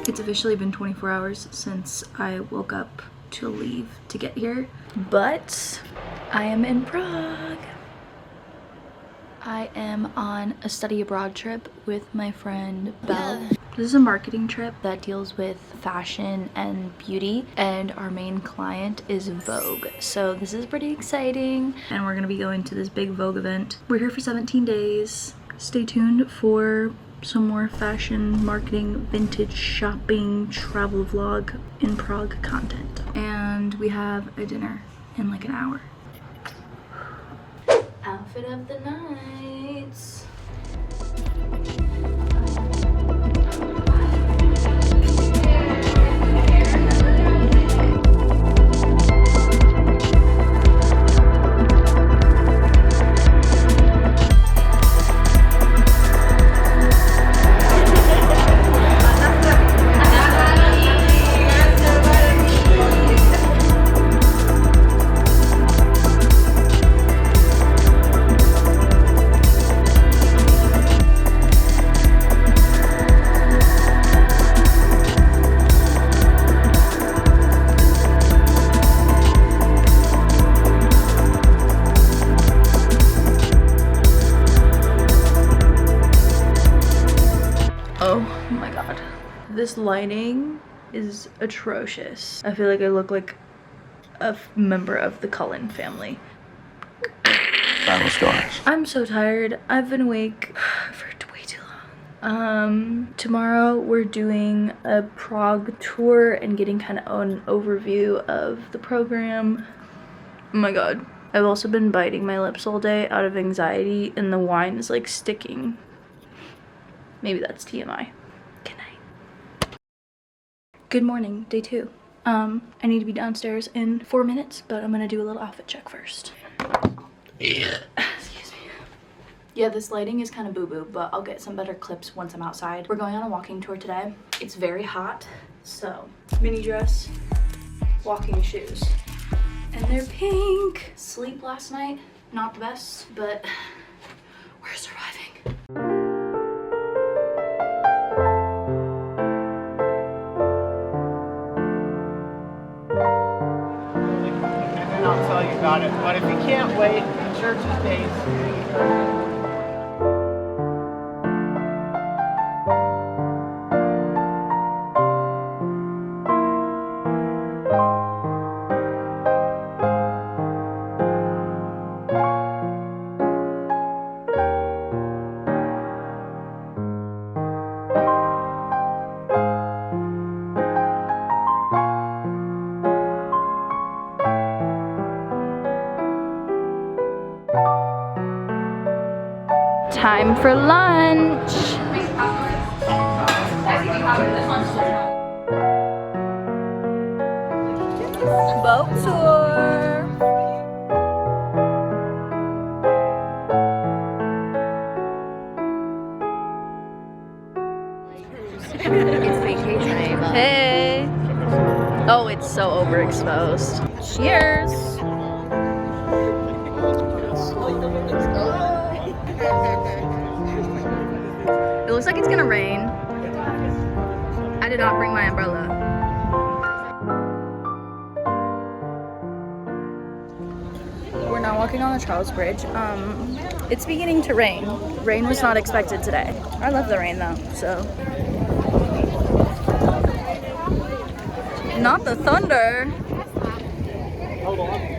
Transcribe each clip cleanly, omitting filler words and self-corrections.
It's officially been 24 hours since I woke up to leave to get here, but I am in Prague. I am on a study abroad trip with my friend Belle. Yeah. This is a marketing trip that deals with fashion and beauty, and our main client is Vogue. So this is pretty exciting, and we're gonna be going to this big Vogue event. We're here for 17 days. Stay tuned for some more fashion, marketing, vintage shopping, travel vlog in Prague content. And we have a dinner in like an hour. Outfit of the night. Oh my god. This lighting is atrocious. I feel like I look like a member of the Cullen family. Final scars. I'm so tired. I've been awake for way too long. Tomorrow we're doing a Prague tour and getting kind of an overview of the program. Oh my god. I've also been biting my lips all day out of anxiety, and the wine is like sticking. Maybe that's TMI. Good night. Good morning, day 2. I need to be downstairs in 4 minutes, but I'm gonna do a little outfit check first. Yeah. Excuse me. Yeah, this lighting is kind of boo-boo, but I'll get some better clips once I'm outside. We're going on a walking tour today. It's very hot, so mini dress, walking shoes. And they're pink. Sleep last night, not the best, but we're surviving. I'll tell you about it, but if you can't wait, the church's days. Time for lunch. Boat tour. It's vacation. Hey. Oh, it's so overexposed. Cheers. It looks like it's gonna rain. I did not bring my umbrella. We're now walking on the Charles Bridge. It's beginning to rain. Rain was not expected today. I love the rain though, so. Not the thunder. Hold on.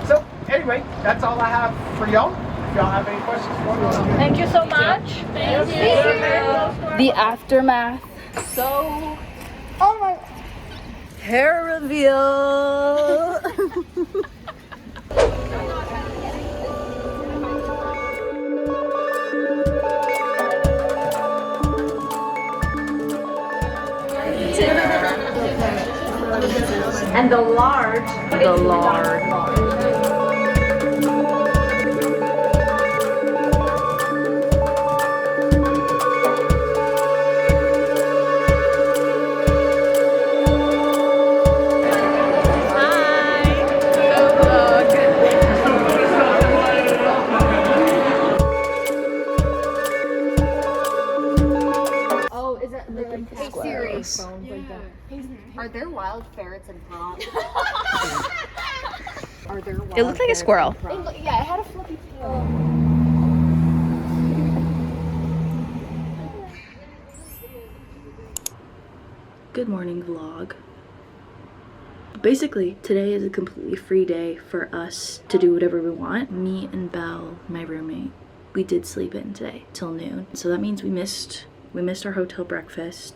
So, anyway, that's all I have for y'all. If y'all have any questions for me, Thank you so much. Thank you. The aftermath. So, Oh my. Hair reveal. and the large. The large. Are there wild ferrets in Prague? Are there wild It looked like a squirrel. Yeah, it had a fluffy tail. Good morning, vlog. Basically, today is a completely free day for us to do whatever we want. Me and Belle, my roommate, we did sleep in today till noon. So that means we missed our hotel breakfast.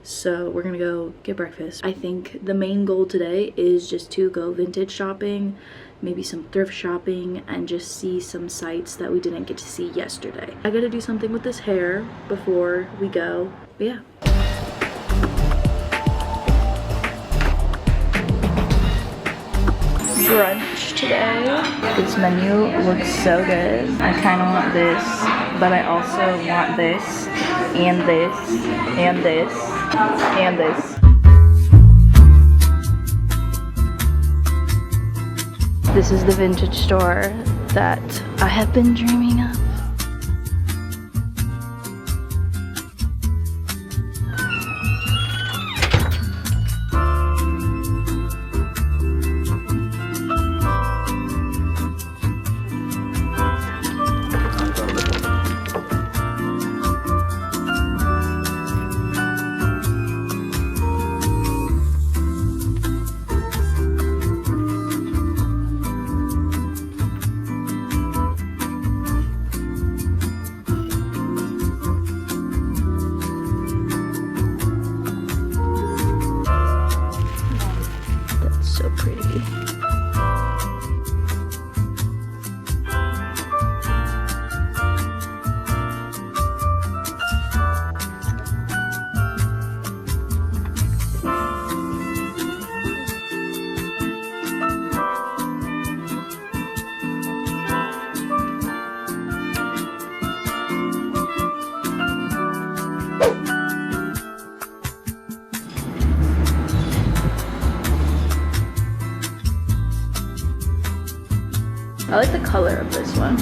So we're gonna go get breakfast. I think the main goal today is just to go vintage shopping, maybe some thrift shopping, and just see some sites that we didn't get to see yesterday. I gotta do something with this hair before we go, but yeah. Brunch today. This menu looks so good. I kind of want this, but I also want this, and this, and this, and this. This is the vintage store that I have been dreaming of. So pretty. I like the color of this one.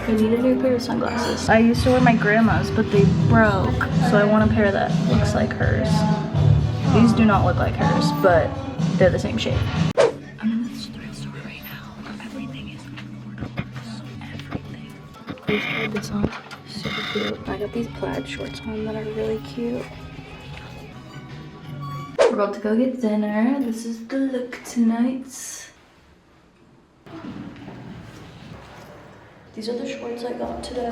I need a new pair of sunglasses. I used to wear my grandma's, but they broke, so I want a pair that looks like hers. These do not look like hers, but they're the same shape. I'm in this thrift store right now. Everything is affordable. Everything. I just tried this on. Super cute. I got these plaid shorts on that are really cute. We're about to go get dinner. This is the look tonight. These are the shorts I got today.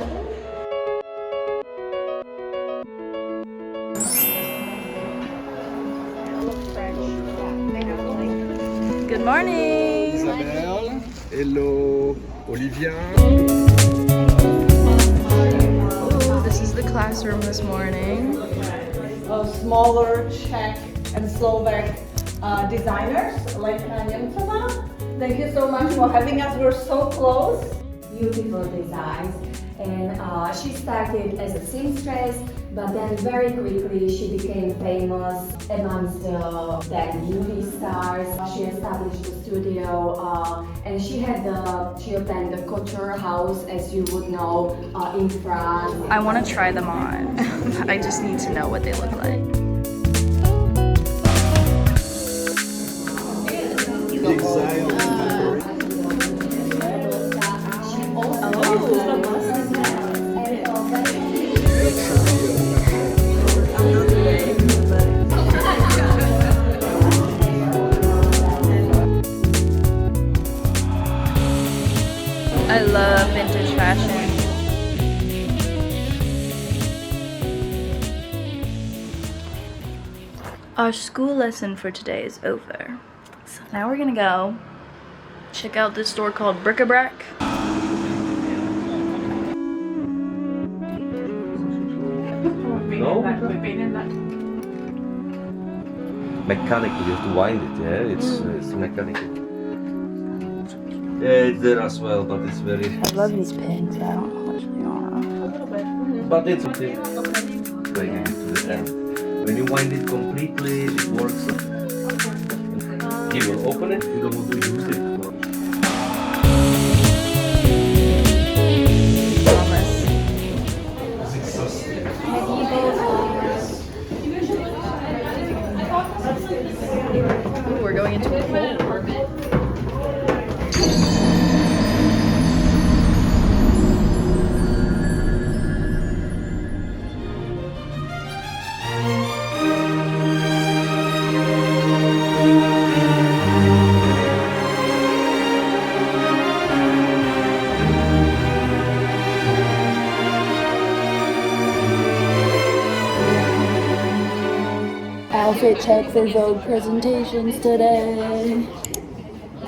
Good morning! Isabelle, hello, Olivia. This is the classroom this morning. Smaller Czech and Slovak designers like Nemcova. Thank you so much for having us. We're so close. Beautiful designs, and she started as a seamstress, but then very quickly she became famous amongst the then movie stars. She established a studio, and she opened the couture house, as you would know, in France. I want to try them on. I just need to know what they look like. I love vintage fashion. Our school lesson for today is over. So now we're gonna go check out this store called Bric-a-Brac. No? Mechanical, you have to wind it, yeah? It's mechanical. Yeah, it's there as well, but it's very... I love these pins, I don't know how much they are. But it's okay. Going into the end. When you wind it completely, it works. He will open it, you don't want to use it. Ooh, we're going into a pool. Outfit check for Vogue presentations today.